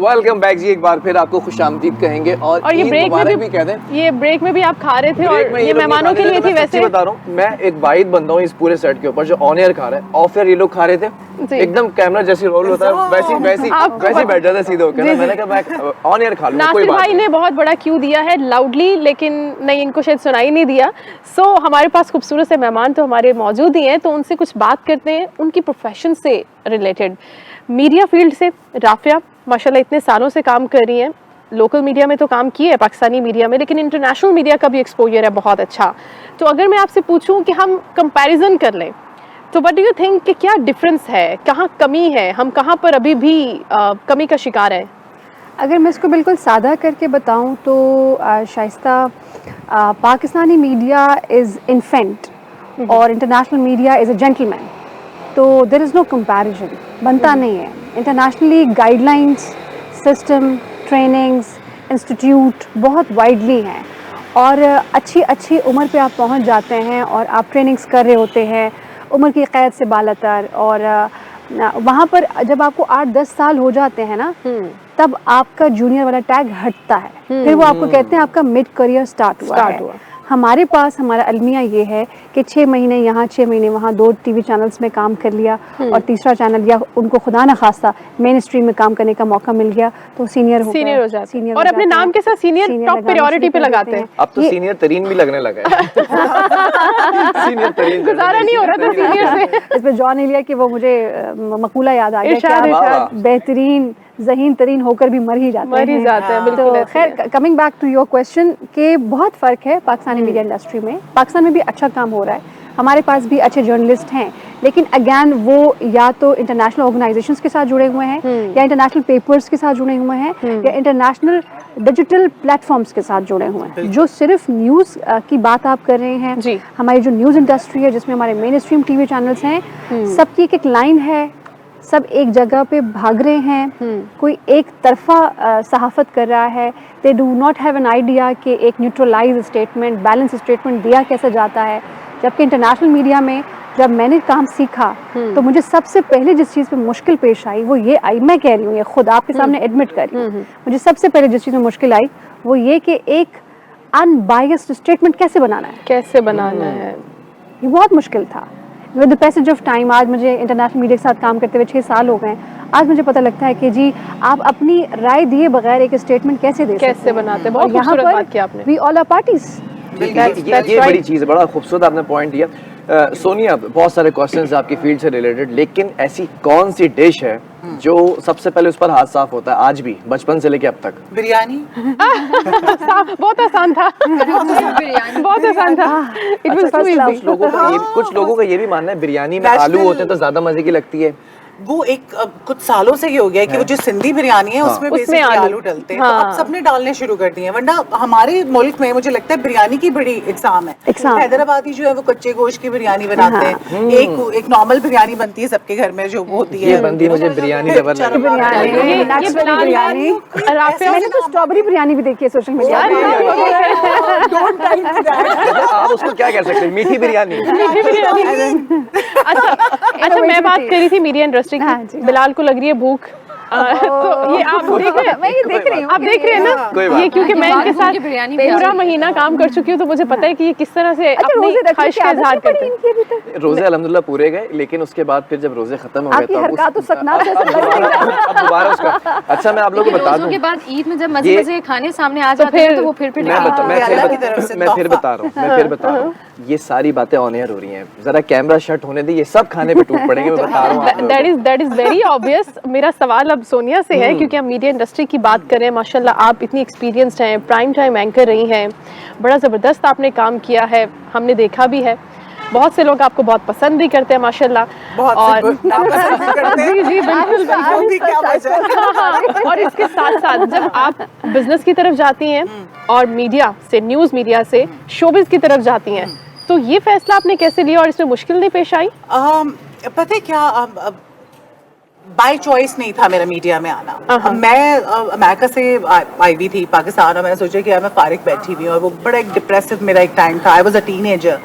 Welcome back जी, एक बार फिर आपको खुशामदीद कहेंगे और ये ब्रेक में भी कह दें। ये ब्रेक में भी आप खा रहे थे और ये मेहमानों के लिए थी। वैसे बता रहा हूँ, मैं एक वाहिद बंदा हूँ इस पूरे सेट के ऊपर जो ऑन एयर खा रहा है। ऑफ एयर ये लोग खा रहे थे, एकदम कैमरा जैसी रोल होता है वैसी बैठ जाता है सीधे होकर। मैंने कहा मैं ऑन एयर खा लूँ। कोई बात भाई ने बहुत बड़ा क्यू दिया है लाउडली, लेकिन नहीं, इनको शायद सुनाई नहीं दिया। सो हमारे पास खूबसूरत से मेहमान तो हमारे मौजूद ही हैं, तो उनसे कुछ बात करते हैं उनकी प्रोफेशन से रिलेटेड। मीडिया फील्ड से राफिया माशाल्लाह इतने सालों से काम कर रही हैं। लोकल मीडिया में तो काम किए है, पाकिस्तानी मीडिया में, लेकिन इंटरनेशनल मीडिया का भी एक्सपोजर है बहुत अच्छा। तो अगर मैं आपसे पूछूं कि हम कंपैरिजन कर लें तो व्हाट डू यू थिंक कि क्या डिफरेंस है, कहाँ कमी है, हम कहाँ पर अभी भी कमी का शिकार है? अगर मैं इसको बिल्कुल सादा करके बताऊं तो Shaista, Pakistani media is infant और international media is a gentleman, तो देयर इज़ नो कंपैरिजन, बनता नहीं है। Internationally guidelines, system, trainings, institute बहुत वाइडली हैं और अच्छी उम्र पे आप पहुंच जाते हैं और आप ट्रेनिंग्स कर रहे होते हैं उम्र की क़ैद से बालातर, और वहाँ पर जब आपको 8-10 साल हो जाते हैं ना, तब आपका जूनियर वाला टैग हटता है। फिर वो आपको कहते हैं आपका मिड करियर स्टार्ट हुआ। हमारे पास हमारा अलमिया ये है कि 6 महीने यहाँ 6 महीने वहाँ 2 टीवी चैनल्स में काम कर लिया और तीसरा चैनल या उनको खुदा न खास्ता मेन स्ट्रीम में काम करने का मौका मिल गया तो सीनियर हो जाते हैं और अपने नाम के साथ सीनियर टॉप प्रायोरिटी पे लगाते हैं। अब तो सीनियर तरीन भी लगने लगा है। सीनियर तरीन गुजारा नहीं हो रहा था सीनियर से। इस पे जॉन एलिया की वो मुझे मकूला याद आ गया, बेहतरीन ज़हीन तरीन होकर भी मर ही जाते हैं। बिल्कुल। तो खैर, coming back to your question के बहुत फ़र्क है पाकिस्तानी मीडिया इंडस्ट्री में। पाकिस्तान में भी अच्छा काम हो रहा है, हमारे पास भी अच्छे जर्नलिस्ट हैं, लेकिन अगैन वो या तो इंटरनेशनल ऑर्गेनाइजेशंस के साथ जुड़े हुए हैं या इंटरनेशनल पेपर्स के साथ जुड़े हुए हैं या इंटरनेशनल डिजिटल प्लेटफॉर्म्स के साथ जुड़े हुए हैं। जो सिर्फ न्यूज़ की बात आप कर रहे हैं, हमारी जो न्यूज़ इंडस्ट्री है जिसमें हमारे मेन स्ट्रीम टीवी चैनल्स हैं, सबकी एक लाइन है, सब एक जगह पे भाग रहे हैं, कोई एक तरफा सहाफ़त कर रहा है। They do not have an idea कि एक न्यूट्रलाइज स्टेटमेंट, बैलेंस स्टेटमेंट दिया कैसे जाता है। जबकि इंटरनेशनल मीडिया में जब मैंने काम सीखा तो मुझे सबसे पहले जिस चीज़ पे मुश्किल पेश आई वो ये आई, मैं कह रही हूँ ये खुद आपके सामने एडमिट कर रही हूँ, मुझे सबसे पहले जिस चीज़ में मुश्किल आई वो ये कि एक अनबायस्ड स्टेटमेंट कैसे बनाना है, ये बहुत मुश्किल था। With the passage of time, आज मुझे इंटरनेशनल मीडिया के साथ काम करते हुए 6 साल हो गए, आज मुझे पता लगता है कि जी आप अपनी राय दिए बगैर एक स्टेटमेंट कैसे बनाते हैं। बहुत खूबसूरत बात की आपने। We all are parties. ये बड़ी चीज़ है, बड़ा खूबसूरत आपने पॉइंट दिया। सोनिया, बहुत सारे क्वेश्चंस आपकी फील्ड से रिलेटेड, लेकिन ऐसी कौन सी डिश है जो सबसे पहले उस पर हाथ साफ होता है आज भी, बचपन से लेके अब तक? बिरयानी। बहुत आसान था। बहुत आसान था। कुछ लोगों का ये भी मानना है बिरयानी में आलू होते हैं तो ज्यादा मजे की लगती है। वो एक कुछ सालों से ये हो गया है कि वो जो सिंधी बिरयानी है उसमें बेसिकली आलू डलते हैं, तो अब सबने डालने शुरू कर दिए हैं। वरना हमारे मुल्क में मुझे लगता है बिरयानी की बड़ी इकसाम है। हैदराबादी जो है वो कच्चे गोश्त की बिरयानी बनाते हैं, एक नॉर्मल बिरयानी बनती है सबके घर में जो होती है। बंदी मुझे बिरयानी मैंने तो स्ट्रॉबेरी बिरयानी भी देखी है सोशल मीडिया। आप उसको क्या कह सकते हैं, मीठी बिरयानी? अच्छा, मैं बात कर रही थी मीडिया इंडस्ट्री की। बिलाल को लग रही है भूख, तो ये आप देख रहे हैं, मैं ये देख रही हूँ, आप देख रहे हैं ना ये, क्योंकि मैं इनके साथ पूरा महीना काम कर चुकी हूँ तो मुझे पता है कि ये किस तरह से अपनी ख्वाहिश का इजहार करते हैं। रोजे अल्हम्दुलिल्लाह पूरे गए, लेकिन उसके बाद फिर जब रोजे खत्म हो गए तो दोबारा उसका। अच्छा, मैं आप लोगों को बता दूं, के बाद ईद में जब मजे खाने सामने आ जाते हैं तो वो फिर मैं फिर बता रहा हूँ, ये सारी बातें ऑन एयर हो रही हैं, जरा कैमरा शट होने दे, ये सब खाने पे टूट पड़ेंगे, मैं बता रहा हूँ। That is very obvious. मेरा सवाल अब सोनिया से है, क्योंकि हम मीडिया इंडस्ट्री की बात करें, माशाल्लाह आप इतनी एक्सपीरियंस्ड हैं, प्राइम टाइम एंकर रही हैं, बड़ा ज़बरदस्त आपने काम किया है, हमने देखा भी है। बहुत से लोग आपको बहुत पसंद भी करते हैं माशाल्लाह, और जी बिल्कुल। और इसके साथ साथ जब आप बिजनेस की तरफ जाती हैं और मीडिया से, न्यूज़ मीडिया से शोबिज़ की तरफ जाती हैं, तो ये फैसला आपने कैसे लिया और इसमें मुश्किल नहीं पेश आई? पता है क्या, बाय चॉइस नहीं था मेरा मीडिया में आना। मैं अमेरिका से आई हुई थी पाकिस्तान, और मैंने सोचा कि मैं फारिग बैठी हुई हूँ, और वो बड़ा एक डिप्रेसिव मेरा एक टाइम था। आई वाज अ टीनेजर,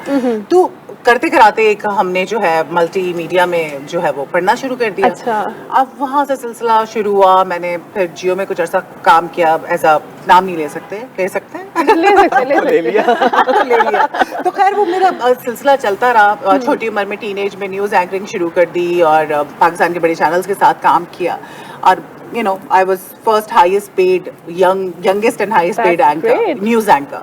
तो करते कराते एक हमने जो है मल्टीमीडिया में जो है वो पढ़ना शुरू कर दिया। अच्छा। अब वहाँ से सिलसिला शुरू हुआ। मैंने फिर जियो में कुछ अर्सा काम किया एज अ, नाम नहीं ले सकते, ले सकते हैं ले लिया ले लिया। तो खैर वो मेरा सिलसिला चलता रहा। छोटी उम्र में टीनेज में न्यूज़ एंकरिंग शुरू कर दी और पाकिस्तान के बड़े चैनल्स के साथ काम किया और you know I was first highest paid youngest and highest paid anchor, news anchor।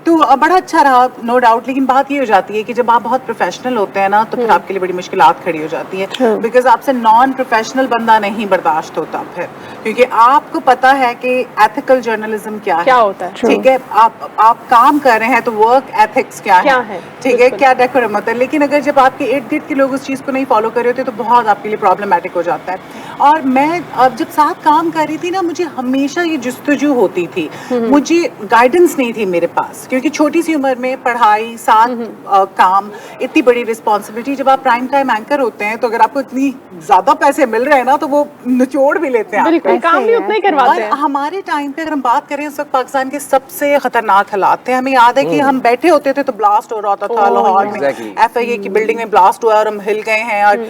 तो बड़ा अच्छा रहा नो डाउट। लेकिन बात ये हो जाती है कि जब आप बहुत प्रोफेशनल होते हैं ना तो फिर आपके लिए बड़ी मुश्किलात खड़ी हो जाती है, बिकॉज आपसे नॉन प्रोफेशनल बंदा नहीं बर्दाश्त होता फिर, क्योंकि आपको पता है कि एथिकल जर्नलिज्म क्या होता है। ठीक है, आप काम कर रहे हैं तो वर्क एथिक्स क्या है, ठीक है, क्या डेकोरम होता है। लेकिन अगर जब आपके इर्द गिर्द के लोग उस चीज़ को नहीं फॉलो कर रहे होते तो बहुत आपके लिए प्रॉब्लमैटिक हो जाता है। और मैं अब जब साथ काम कर रही थी ना, मुझे हमेशा ये जुस्तजू होती थी, मुझे गाइडेंस नहीं थी मेरे पास, क्योंकि छोटी सी उम्र में पढ़ाई साथ काम, इतनी बड़ी रिस्पॉन्सिबिलिटी। जब आप प्राइम टाइम एंकर होते हैं तो अगर आपको इतनी ज्यादा पैसे मिल रहे हैं ना तो वो निचोड़ भी लेते हैं, बिल्कुल काम भी उतना ही करवाते हैं। हमारे टाइम पे अगर हम बात करें उस वक्त पाकिस्तान के सबसे खतरनाक हालात थे। हमें याद है कि हम बैठे होते थे तो ब्लास्ट हो रहा होता था लाहौर में, FIA की बिल्डिंग में ब्लास्ट हुआ और हम हिल गए हैं और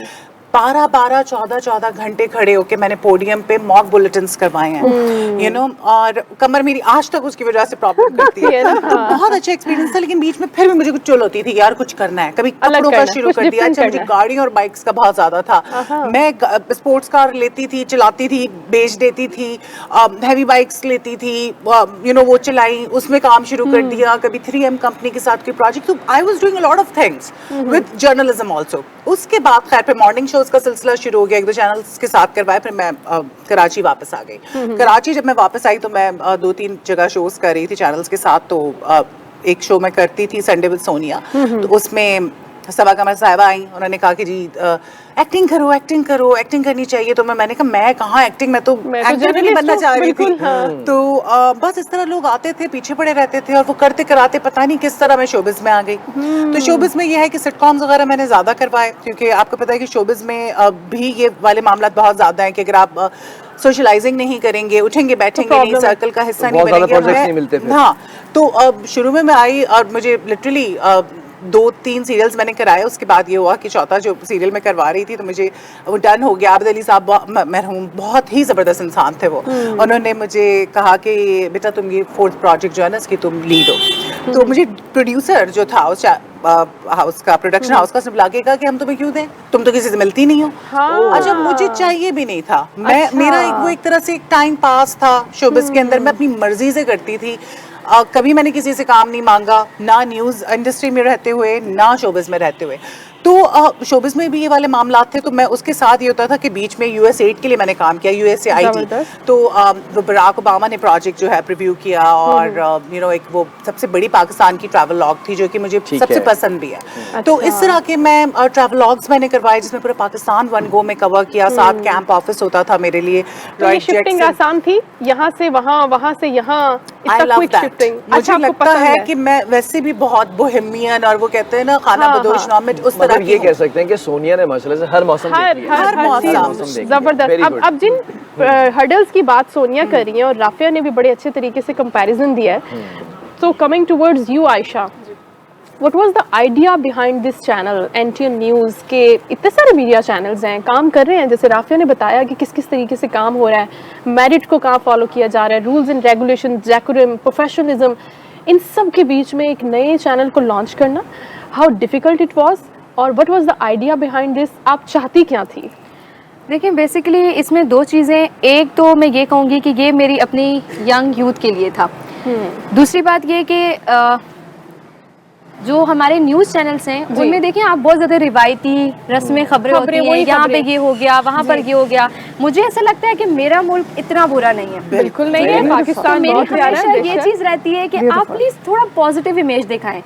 12-12, 14-14 घंटे खड़े होके मैंने पोडियम पे मॉक बुलेटिन्स करवाए हैं, यू नो। और कमर मेरी आज तक उसकी वजह से प्रॉब्लम करती है। तो बहुत अच्छा एक्सपीरियंस था, लेकिन बीच में फिर भी मुझे कुछ चुल होती थी, यार कुछ करना है। कभी कपड़ों का शुरू कर दिया। अच्छा, मुझे गाड़ियों और बाइक्स का बहुत ज्यादा था। मैं स्पोर्ट्स कार लेती थी, चलाती थी, बेच देती थी, हैवी बाइक्स लेती थी, यू नो, वो चलाई, उसमें काम शुरू कर दिया। कभी 3M कंपनी के साथ कोई प्रोजेक्ट, तो I was doing a lot of things with journalism also. उसके बाद खैर पे मॉर्निंग शोज का सिलसिला शुरू हो गया, 1-2 चैनल्स के साथ करवाए। फिर मैं कराची वापस आ गई। कराची जब मैं वापस आई तो मैं 2-3 जगह शोज कर रही थी चैनल्स के साथ। तो एक शो मैं करती थी संडे विद सोनिया, तो उसमें सबा कमर साहिबा आई, उन्होंने कहा कि जी एक्टिंग करो, एक्टिंग करनी चाहिए। तो मैंने कहा मैं कहाँ एक्टिंग, मैं तो एक्टर नहीं बनना चाह रही थी। तो बस इस तरह लोग आते थे, पीछे पड़े रहते थे और वो करते कराते पता नहीं किस तरह मैं शोबिज में आ गई। तो शोबिज में ये है कि सिटकॉम्स वगैरह मैंने ज्यादा करवाए, क्योंकि आपको पता है कि शोबिज में भी ये वाले मामला बहुत ज्यादा है कि अगर आप सोशलाइजिंग नहीं करेंगे, उठेंगे बैठेंगे नहीं, सर्कल का हिस्सा नहीं बनेंगे। हाँ, तो शुरू में मैं आई और मुझे लिटरली 2-3 सीरियल्स मैंने कराए। उसके बाद ये हुआ कि चौथा जो सीरियल मैं करवा रही थी तो मुझे वो डन हो गया। आबिद अली साहब मरहूम बहुत ही ज़बरदस्त इंसान थे वो। उन्होंने मुझे कहा कि बेटा तुम ये 4th प्रोजेक्ट जो है ना इसकी तुम लीड हो। तो मुझे प्रोड्यूसर जो था उस हाउस का, प्रोडक्शन हाउस का, सब लाके कहा कि हम तुम्हें क्यों दें, तुम तो किसी से मिलती नहीं हो। अच्छा, मुझे चाहिए भी नहीं था। मेरा वो एक तरह से एक टाइम पास था शोबिस के अंदर। मैं अपनी मर्जी से करती थी। कभी मैंने किसी से काम नहीं मांगा, ना न्यूज़ इंडस्ट्री में रहते हुए ना शोबिस में रहते हुए। तो शोबिस में भी ये वाले मामला थे। तो मैं उसके साथ ये होता था कि बीच में US8 के लिए मैंने काम किया, USAID। तो बराक ओबामा ने प्रोजेक्ट जो है प्रीव्यू किया और यू नो एक वो सबसे बड़ी पाकिस्तान की ट्रैवल लॉग थी जो कि मुझे सबसे पसंद भी है। तो इस तरह के मैं ट्रैवल लॉग्स मैंने करवाए जिसमें पूरा पाकिस्तान वन गो में कवर किया। साथ कैंप ऑफिस होता था मेरे लिए। तो ये शिफ्टिंग आसान थी, यहाँ से वहाँ, वहाँ से यहाँ, इतना क्विक शिफ्टिंग। मुझे लगता है कि मैं वैसे भी बहुत बोहेमियन और वो कहते हैं ना खाना बदोश नॉम में उस तरह ये कह सकते हैं कि सोनिया ने मसले से हर मौसम हर मौसम जबरदस्त। अब जिन हर्डल्स की बात सोनिया कर रही है और राफिया ने भी बड़े अच्छे तरीके से कंपैरिजन दिया है। So coming towards you Ayesha, what was the idea behind this channel NTN news के? इतने सारे मीडिया चैनल्स हैं, काम कर रहे हैं, जैसे राफिया ने बताया कि किस किस तरीके से काम हो रहा है, मेरिट को कहाँ फॉलो किया जा रहा है, rules and regulation, decorum, professionalism, इन सब के बीच में एक नए चैनल को लॉन्च करना, हाउ डिफिकल्ट इट वाज और what was the idea behind this? आप चाहती क्या थी? देखिए, बेसिकली इसमें 2 चीज़ें। एक तो मैं ये कहूँगी कि ये मेरी अपनी यंग यूथ के लिए था। दूसरी बात ये कि जो हमारे न्यूज़ चैनल्स हैं उनमें देखें आप बहुत ज़्यादा रिवायती रस्में खबरें होती हैं, यहाँ पे ये हो गया, वहाँ पर ये हो गया। मुझे ऐसा लगता है कि मेरा मुल्क इतना बुरा नहीं है, बिल्कुल नहीं है। पाकिस्तान मेरी हमेशा ये चीज़ रहती है कि आप प्लीज़ थोड़ा पॉजिटिव इमेज दिखाएं,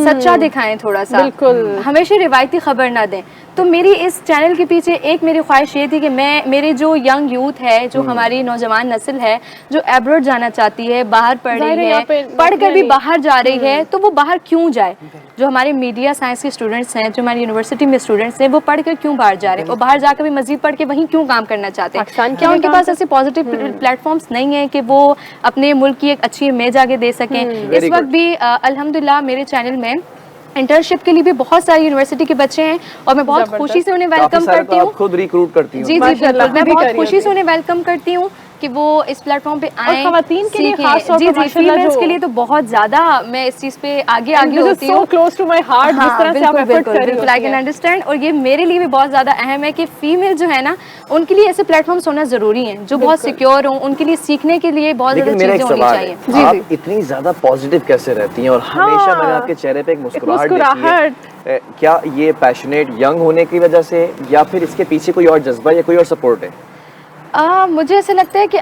सच्चा दिखाएं थोड़ा सा, बिल्कुल हमेशा रिवायती खबर ना दें। तो मेरी इस चैनल के पीछे एक मेरी ख्वाहिश ये थी कि मेरे जो यंग यूथ है, जो हमारी नौजवान नस्ल है जो एब्रॉड जाना चाहती है, बाहर पढ़ रही है, पढ़कर भी बाहर जा रही है, तो वो बाहर क्यों जाए? जो हमारे मीडिया साइंस के स्टूडेंट्स हैं, जो हमारी यूनिवर्सिटी में स्टूडेंट्स हैं, वो पढ़कर क्यों बाहर जा रहे हैं और बाहर जाकर भी मजीद पढ़ के वहीं क्यों काम करना चाहते हैं? क्या उनके पास ऐसे पॉजिटिव प्लेटफॉर्म्स नहीं है कि वो अपने मुल्क की एक अच्छी इमेज आगे दे सकें? इस वक्त भी अल्हम्दुलिल्लाह मेरे चैनल में इंटर्नशिप के लिए भी बहुत सारी यूनिवर्सिटी के बच्चे हैं और मैं बहुत खुशी से उन्हें वेलकम करती हूँ। खुद रिक्रूट करती हूँ? जी बिल्कुल, मैं बहुत खुशी से उन्हें वेलकम करती हूँ कि वो इस प्लेटफॉर्म पे आए, ख़वातीन के लिए खास तौर जी जी, फीमेल्स के लिए तो बहुत ज्यादा मैं इस चीज पे आगे होती हूँ। क्लोज टू माय हार्ट, जिस तरह से आप एफर्ट कर रही बिल्कुल, आई कैन अंडरस्टैंड। और ये मेरे लिए भी बहुत ज्यादा अहम है कि फीमेल जो है ना, उनके लिए ऐसे प्लेटफॉर्म्स होना जरूरी है जो बहुत सिक्योर हों, उनके लिए सीखने के लिए बहुत ज्यादा चीजें होनी चाहिए। आप इतनी ज्यादा पॉजिटिव कैसे रहती हैं और हमेशा मैंने आपके चेहरे पे एक मुस्कुराहट देखी है? क्या ये पैशनेट यंग होने की वजह से या फिर इसके पीछे कोई और जज्बा या कोई और सपोर्ट है? मुझे ऐसा लगता है कि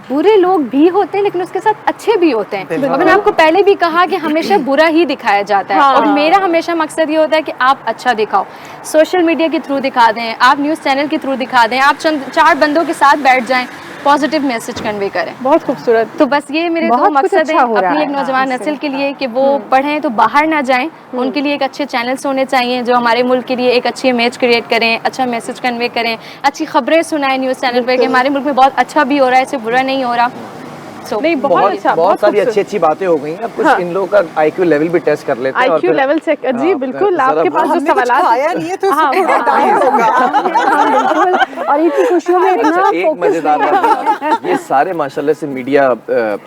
बुरे लोग भी होते हैं लेकिन उसके साथ अच्छे भी होते हैं। मैंने आपको पहले भी कहा कि हमेशा बुरा ही दिखाया जाता है और मेरा हमेशा मकसद ये होता है कि आप अच्छा दिखाओ, सोशल मीडिया के थ्रू दिखा दें, आप न्यूज़ चैनल के थ्रू दिखा दें, आप चंद 4 बंदों के साथ बैठ जाएं, पॉजिटिव मैसेज कन्वे करें। बहुत खूबसूरत। तो बस ये मेरे 2 मकसद हैं अपनी एक नौजवान नस्ल के लिए कि वो पढ़ें तो बाहर ना जाएं, उनके लिए एक अच्छे चैनल्स होने चाहिए जो हमारे मुल्क के लिए एक अच्छी इमेज क्रिएट करें, अच्छा मैसेज कन्वे करें, अच्छी खबरें सुनाएं न्यूज़ चैनल पर कि हमारे मुल्क में बहुत अच्छा भी हो रहा है, इससे बुरा नहीं हो रहा। नहीं, बहुत अच्छा, बहुत सारी अच्छी बातें हो गई हैं। अब कुछ इन लोगों का आईक्यू लेवल भी टेस्ट कर लेते हैं। IQ level check. जी बिल्कुल, आपके पास जो सवाल आया नहीं है तो और इतनी खुशियों में इतना एक मजेदार बात, ये सारे माशाल्लाह से मीडिया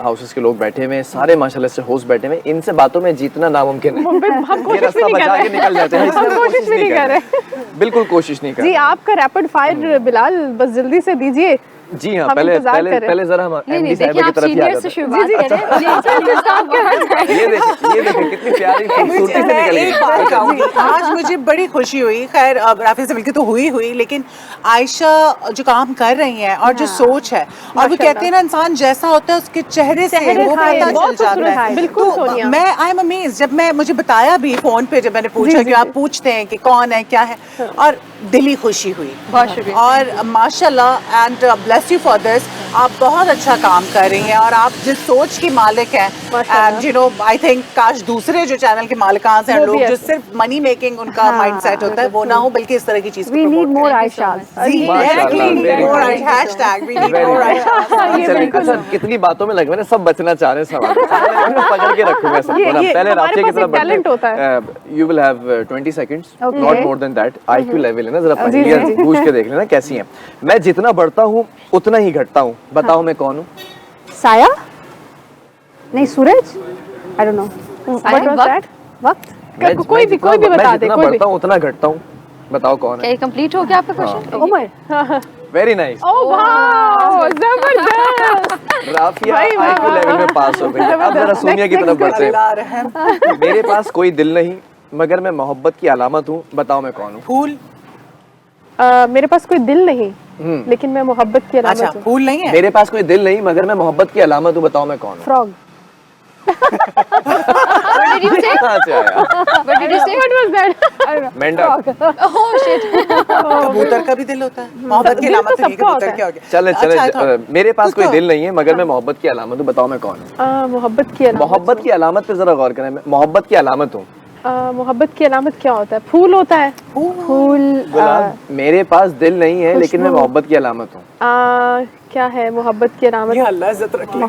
हाउसेस के लोग बैठे हुए हैं, सारे माशाल्लाह से होस्ट बैठे हुए हैं, इनसे बातों में जीतना नामुमकिन है। ये रास्ता बचा के निकल जाते हैं, कोशिश भी नहीं कर रहे। बिल्कुल कोशिश नहीं कर जी, आपका रैपिड फायर बिलाल बस जल्दी से दीजिए। जी हाँ, पहले जरा हम एमडी साहिबा की तरफ ही आ जाते हैं। ये देखिए कितनी प्यारी खूबसूरती से निकल गई। आज मुझे बड़ी खुशी हुई, खैर राफी से मिलकर तो हुई, लेकिन आयशा जो काम कर रही हैं और जो सोच है, और वो कहते हैं ना इंसान जैसा होता है उसके चेहरे से वो पता चल जाता है। बिल्कुल सोनिया, मैं आई एम अमेज्ड जब मुझे बताया भी फोन पे, जब मैंने पूछा कि आप पूछते हैं कि कौन है क्या है, और दिली खुशी हुई। बहुत शुक्रिया और माशाल्लाह and bless you for this. आप बहुत अच्छा काम कर रही हैं और आप जिस सोच की मालिक हैं, and you know I think काश दूसरे जो चैनल के मालिकान हैं लोग जो सिर्फ मनी मेकिंग उनका माइंडसेट होता है वो ना हो, बल्कि इस तरह की चीज वी नीड मोर आयशा। कितनी बातों में लगे, सब बचना चाह रहे हैं सवाल पकड़ के रखूंगा सबको। पहले राफिया की तरफ टैलेंट होता है। You will have 20 seconds, not more than that. IQ level है ना, जरा पहेलियां पूछ के देख लेना कैसी हैं। मैं जितना बढ़ता हूँ उतना ही घटता हूँ, बताओ मैं कौन हूँ? साया? नहीं, सूरज? I don't know. What was that? वक्त? कोई भी बता दे। मैं जितना बढ़ता हूँ उतना घटता हूँ, बताओ कौन है? क्या ये कंप्लीट हो गया आपका question? Umar? Very nice. Oh wow, जबरदस्त। राफिया आईक्यू लेवल में पास हो गई। अब जरा सोनिया की तरफ बढ़ते हैं। मेरे पास कोई दिल नहीं मगर मैं मोहब्बत की अलामत हूँ, बताओ मैं कौन हूँ? फूल? मेरे पास कोई दिल नहीं लेकिन मैं मोहब्बत की अलामत हूँ। फूल नहीं है? मेरे पास कोई दिल नहीं मगर मैं मोहब्बत की अलामत हूँ, बताओ मैं कौन हूँ? फ्रॉग? मेंढक? कबूतर का भी दिल होता है, मोहब्बत की अलामत नहीं, कबूतर क्या हो गया? चले मेरे पास कोई दिल नहीं है मगर मैं मोहब्बत की अलामत हूँ, बताओ मैं कौन हूँ? मोहब्बत की अलामत पे जरा गौर करें। मोहब्बत की अलामत हूँ। मोहब्बत की अलामत क्या होता है? फूल होता है। फूल? मेरे पास दिल नहीं है लेकिन मैं मोहब्बत की अलामत हूँ। क्या है मोहब्बत की अलामत? अल्लाह इज्जत रखे।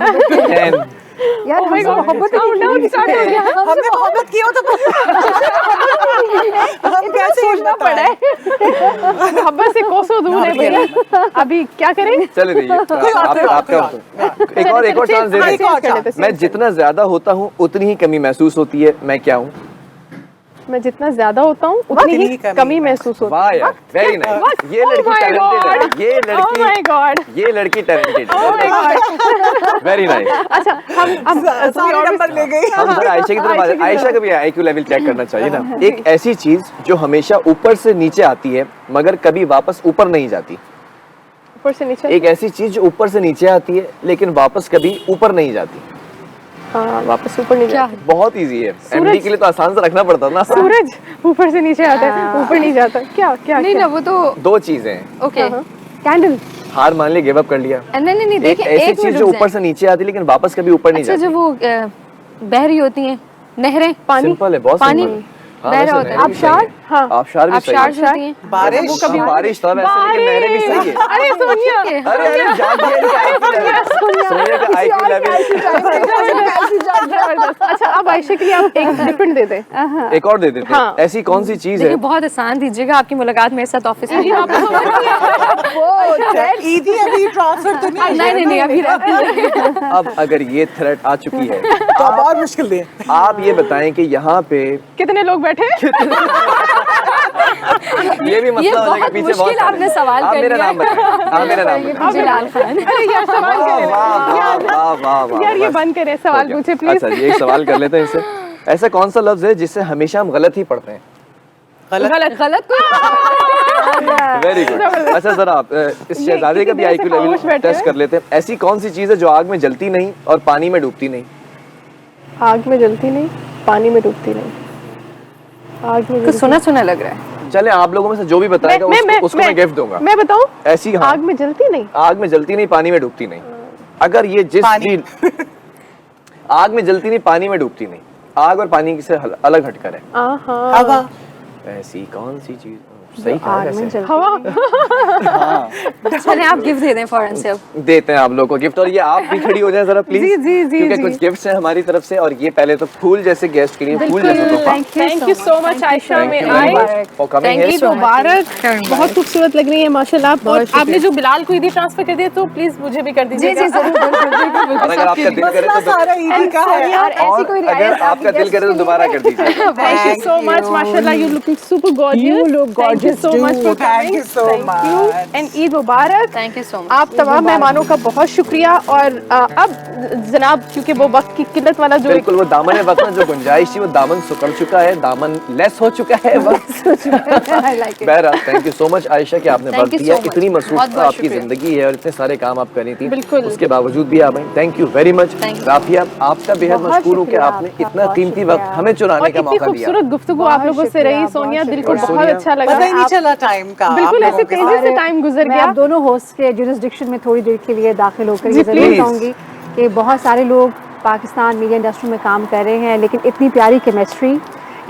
यार मोहब्बत हमने मोहब्बत की हो तो हम कैसे सोचना पड़ा है। मोहब्बत से कोसों दूर है भैया। अभी क्या करें? चले आपका एक और चांस दे दीजिए। मैं जितना ज्यादा होता हूँ उतनी ही कमी महसूस होती है, मैं क्या हूँ? मैं जितना ज्यादा होता हूँ उतनी ही कमी महसूस होती है। वाह यार, वेरी नाइस। ये लड़की टैलेंटेड है। ये लड़की टैलेंटेड है। Very nice. अच्छा, हम नंबर ले गए। हम जरा आयशा की तरफ आ जाए। आयशा का भी आईक्यू लेवल चेक करना चाहिए ना। एक ऐसी चीज जो हमेशा ऊपर से नीचे आती है मगर कभी वापस ऊपर नहीं जाती। ऊपर से नीचे? एक ऐसी चीज जो ऊपर से नीचे आती है लेकिन वापस कभी ऊपर नहीं जाती। वापस ऊपर नहीं जाता। बहुत इजी है। एमडी के लिए तो आसान से रखना पड़ता ना। सूरज ऊपर से नीचे आता है, ऊपर नहीं जाता। क्या नहीं ना, वो तो 2 चीजें हैं। ओके। कैंडल? हार मान ली, गिव अप कर लिया। नहीं देखिए, ऐसी चीज जो ऊपर से नीचे आती है लेकिन वापस कभी ऊपर नहीं जाती। जो वो बह रही होती हैं नहरें, पानी? सिंपल है, बहुत पानी। सिंपल। बहरा होता है। आबशार, हाँ आबशार भी सही आबशार है। जो होती हैं। बारिश वो कभी बारिश तब ऐसे, लेकिन नहरें भी सही है। अरे सोनिया, अरे अरे जान दिया इनका IQ लेवल। सोनिया का IQ लेवल। जबरदस्त। अच्छा अब आयशा के लिए आप एक डिफरेंट दे दें। एक और दे देते हैं। हाँ। ऐसी कौन सी चीज है? देखिए बहुत आसान दीजिएगा, आपकी मुलाकात मेरे साथ ऑफिस में। ईदी अभी ट्रांसफर तो नहीं नहीं अभी अब अगर ये थ्रेट आ चुकी है, तो अब और मुश्किल दे। आप ये बताएं कि यहाँ पे कितने लोग बैठे हैं? ये भी मसला हो जाएगा बहुत पीछे। मुश्किल आपने सवाल आप कर मेरा लिया। नाम बताएं। आप मेरा नाम बताएं। जिलाल खान। अरे यार सवाल करें, वाह यार ये बंद करें, सवाल पूछे प्लीज। अच्छा ये एक सवाल कर लेते हैं इससे। ऐसा कौन सा लफ्ज है जिससे हमेशा हम गलत ही पढ़ते हैं? गलत गलत वेरी गुड। अच्छा जरा आप इस शहजादे का भी कितनी IQ देर से खामोश लेवल बैठे टेस्ट हैं? कर लेते हैं। ऐसी कौन सी चीज है जो आग में जलती नहीं और पानी में डूबती नहीं? आग में जलती नहीं, पानी में डूबती नहीं। आग में कुछ सुना सुना लग रहा है। चले आप लोगों में से जो भी बताएगा उसको मैं गिफ्ट दूंगा। मैं बताऊं? ऐसी हाँ, आग में जलती नहीं, आग में जलती नहीं, पानी में डूबती नहीं। अगर ये जिस चीज आग में जलती नहीं, पानी में डूबती नहीं, आग और पानी से अलग हटकर है, हवा। ऐसी कौन सी चीज? सही कहा आग में वैसे। जलती हवा। चले आप गिफ्ट दे दें फौरन से अब। देते हैं आप लोगों को गिफ्ट। और ये आप भी खड़ी हो जाए जरा प्लीज, जी, जी, जी, क्योंकि जी। कुछ गिफ्ट्स हैं हमारी तरफ से। और ये पहले तो फूल जैसे गेस्ट के लिए फूल जैसे तोहफा। Thank you so much Ayesha में आए। For coming Thank you here. so much. मुबारक, बहुत खूबसूरत लग रही है माशाल्लाह। और आपने जो बिलाल को ईदी ट्रांसफर कर दिया तो प्लीज मुझे भी कर जी दीजिएगा। जी जरूर। और अगर आपका दिल करे मसला तो सारा ईदी का है। यार ऐसी और कोई अगर रियायत आपका दिल करे तो दोबारा कर दीजिए। Thank you so much, माशाल्लाह you looking super gorgeous. You look Thank you gorgeous so much for too. Thank coming. you so Thank you much. and Eid Mubarak. Thank you so much. आप तमाम मेहमानों का बहुत शुक्रिया। और अब जनाब क्योंकि वो वक्त की किल्लत वाला जो बिल्कुल, वो दामन वक्त में जो गुंजाइश थी वो दामन सुकड़ चुका है, दामन लेस हो चुका है वक्त। बहरहाल thank you so much Ayesha कि आपने Thank वक्त you दिया। so much. इतनी मसरूफ बहुत बहुत आपकी शुक्रिया। जिंदगी है और इतने सारे काम आप कर रही थी, बिल्कुल। उसके बावजूद भी आप आई। Thank you very much. Thank you. Rafia आपका बेहद बहुत मशकूर हूँ कि शुक्रिया आपने आपका, इतना बहुत कीमती वक्त शुक्रिया। हमें चुराने और का इतनी मौका दिया। खूबसूरत गुफ्तगू बहुत आप लोगों से शुक्रिया, रही बहुत सोनिया, दिल को शुक्रिया। बहुत सोनिया, अच्छा पता ही लगा। नहीं चला टाइम का। बिल्कुल आप ऐसे लोगों के तेजी साथ। से टाइम गुजर मैं गया। आप दोनों होस्ट के जुरिस्डिक्शन में थोड़ी देर के लिए दाखिल होकर जी, ये जरूर please. कहूँगी कि बहुत सारे लोग पाकिस्तान मीडिया इंडस्ट्री में काम कर रहे हैं, लेकिन इतनी प्यारी केमिस्ट्री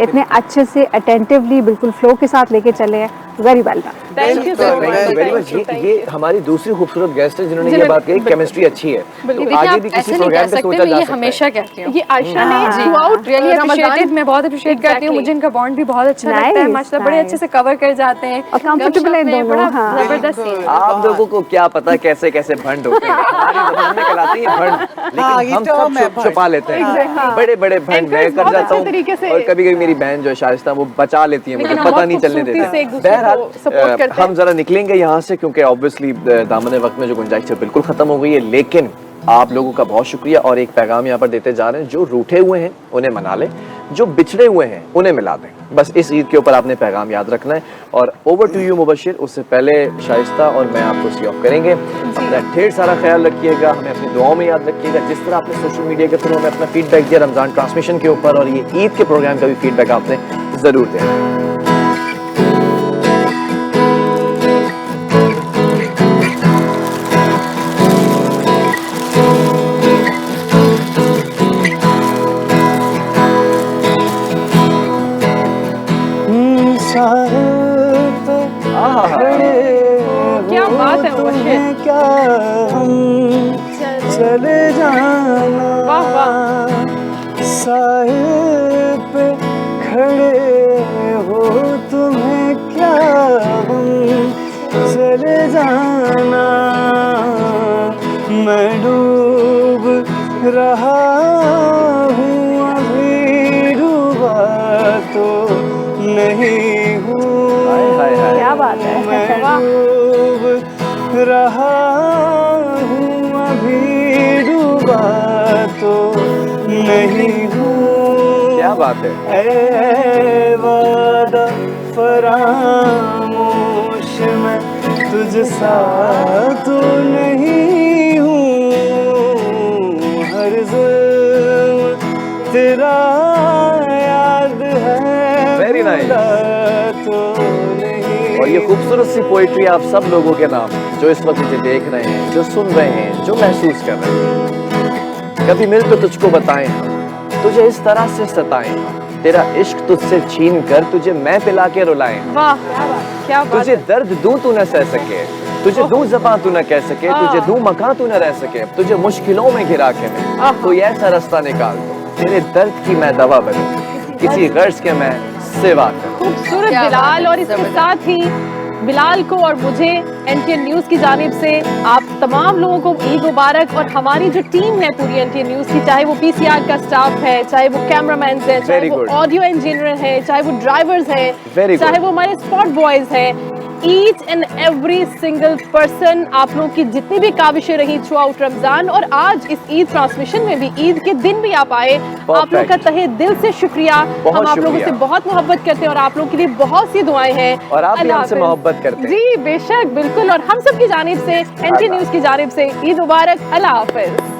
इतने अच्छे से अटेंटिवली बिल्कुल फ्लो के साथ लेके चले हैं। Very well done. Thank you so thank much, you very much. ये हमारी दूसरी खूबसूरत गेस्ट है जिन्होंने ये बात कही, केमिस्ट्री अच्छी है। देखिए आगे आप भी ऐसे किसी नहीं कह प्रोग्राम पे सकते, सोचा मैं जा ये सकता है। हमेशा कहती हूँ। ये आयशा ने जी थ्रूआउट रियली रमजान अप्रिशिएटेड, मैं बहुत अप्रिशिएट करती हूँ। मुझे इनका बॉन्ड भी बहुत अच्छा लगता है Nice, माशाल्लाह, बड़े अच्छे से कवर कर जाते हैं और comfortable हैं गपशप में, दोनों, बड़ा हाँ। जबरदस्त सीन है। आप लोगों को क्या पता कैसे कैसे भंड होते हैं। हमारी जबान में कहलाती है भंड, हाँ, लेकिन ये हम term है सब भंड। छुपा लेते हैं। Exactly. बड़े बड़े भंड मैं Encourage कर बहुत जाता अच्छे तरीके से। हूँ और कभी कभी मेरी बहन जो है शाइस्ता वो बचा लेती है, मुझे लेकिन हम पता बहुत नहीं चलने खूबसूरती से एक देते। दूसरे को बहरहाल support करते हैं। हम जरा निकलेंगे यहाँ से क्योंकि ऑब्वियसली दामन वक्त में जो गुंजाइश है बिल्कुल खत्म हो गई है। लेकिन आप लोगों का बहुत शुक्रिया और एक पैगाम यहाँ पर देते जा रहे हैं, जो रूठे हुए हैं उन्हें मना लें, जो बिछड़े हुए हैं उन्हें मिला दें। बस इस ईद के ऊपर आपने पैगाम याद रखना है। और ओवर टू यू मुबशिर, उससे पहले शाइस्ता और मैं आपको सी ऑफ करेंगे। अपना ढेर सारा ख्याल रखिएगा, हमें अपनी दुआओं में याद रखिएगा। जिस तरह आपने सोशल मीडिया के थ्रू हमें अपना फीडबैक दिया रमजान ट्रांसमिशन के ऊपर, और ये ईद के प्रोग्राम का भी फीडबैक आपने जरूर देना। क्या बात है मुबशिर, क्या हम चले जाना, वाह वाह। साहिब पे खड़े हो तुम्हें क्या हम चले जाना, मैं डूब रहा हूँ अभी डूबा तो नहीं हूँ। क्या बात है, मैं वाह। डूब रहा हूँ अभी डूबा तो नहीं हूँ। क्या बात है। ऐ वादा फरामोश मैं तुझसा तो नहीं हूँ, हर जुल्म तेरा याद है। Very nice. और ये खूबसूरत सी पोइट्री आप सब लोगों के नाम जो इस वक्त मुझे देख रहे हैं, जो सुन रहे हैं, जो महसूस कर रहे हैं। कभी मिल तो तुझको बताएं हम, तुझे इस तरह से सताएं हम, तेरा इश्क तुझसे छीन कर तुझे मैं पिला के रुलाएं। वाह क्या बात तुझे दर्द दूं तू न सह सके, तुझे दूं ज़बां तू न कह सके, तुझे दूं मकान तू न रह सके, तुझे मुश्किलों में घिरा के मैं कोई ऐसा रास्ता निकाल दो, तेरे दर्द की मैं दवा बनूं, किसी गर्ज के मैं सेवा करूं। खूबसूरत बिलाल, और इसके साथ ही बिलाल को और मुझे NTN न्यूज़ की जानिब से आप तमाम लोगों को ईद मुबारक। और हमारी जो टीम है पूरी NTN न्यूज़ की, चाहे वो PCR का स्टाफ है, चाहे वो कैमरामैन है, चाहे वो ऑडियो इंजीनियर है, चाहे वो ड्राइवर्स हैं, चाहे वो हमारे स्पॉट बॉयज हैं, each and every single person, आप लोगों की जितनी भी काविशें रही थ्रू आउट रमजान और आज इस ईद ट्रांसमिशन में भी, ईद के दिन भी आप आए, आप लोगों का तहे दिल से शुक्रिया। हम आप लोगों से बहुत मोहब्बत करते हैं और आप लोगों के लिए बहुत सी दुआएं हैं और आप भी हमसे मोहब्बत करते हैं। जी बेशक, बिल्कुल। और हम सब की जानिब से, NTN न्यूज़ की जानिब से ईद मुबारक, अल्लाह हाफिज।